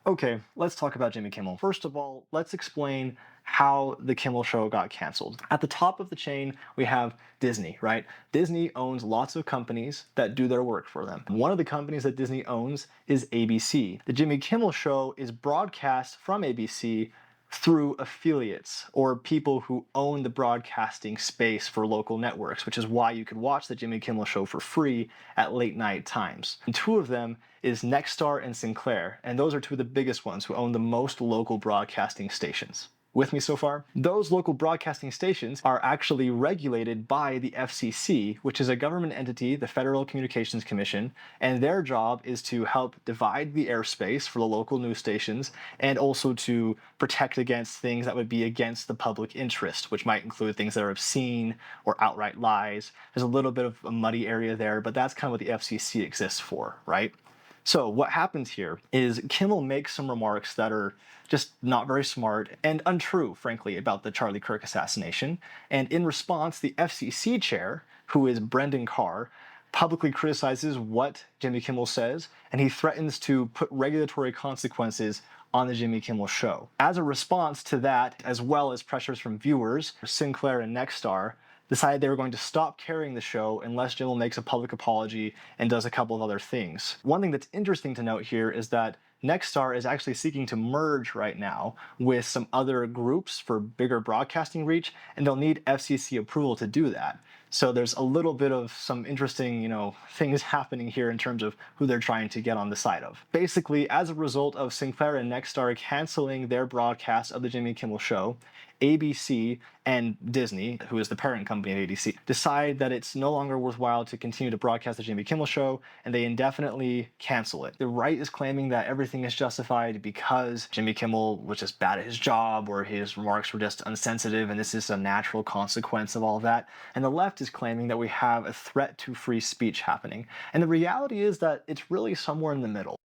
Okay, let's talk about Jimmy Kimmel. First of all, let's explain how the Kimmel Show got canceled. At the top of the chain, we have Disney, right? Disney owns lots of companies that do their work for them. One of the companies that Disney owns is ABC. The Jimmy Kimmel Show is broadcast from ABC through affiliates or people who own the broadcasting space for local networks, which is why you could watch the Jimmy Kimmel Show for free at late night times. And two of them is Nexstar and Sinclair, and those are two of the biggest ones who own the most local broadcasting stations. With me so far? Those local broadcasting stations are actually regulated by the FCC, which is a government entity, the Federal Communications Commission, and their job is to help divide the airspace for the local news stations and also to protect against things that would be against the public interest, which might include things that are obscene or outright lies. There's a little bit of a muddy area there, but that's kind of what the FCC exists for, right? So what happens here is Kimmel makes some remarks that are just not very smart and untrue, frankly, about the Charlie Kirk assassination. And in response, the FCC chair, who is Brendan Carr, publicly criticizes what Jimmy Kimmel says, and he threatens to put regulatory consequences on the Jimmy Kimmel Show. As a response to that, as well as pressures from viewers, Sinclair and Nexstar decided they were going to stop carrying the show unless Kimmel makes a public apology and does a couple of other things. One thing that's interesting to note here is that Nexstar is actually seeking to merge right now with some other groups for bigger broadcasting reach, and they'll need FCC approval to do that. So there's a little bit of some interesting, things happening here in terms of who they're trying to get on the side of. Basically, as a result of Sinclair and Nexstar canceling their broadcast of the Jimmy Kimmel Show, ABC and Disney, who is the parent company of ABC, decide that it's no longer worthwhile to continue to broadcast the Jimmy Kimmel Show, and they indefinitely cancel it. The right is claiming that everything is justified because Jimmy Kimmel was just bad at his job, or his remarks were just unsensitive, and this is a natural consequence of all that. And the left is claiming that we have a threat to free speech happening. And the reality is that it's really somewhere in the middle.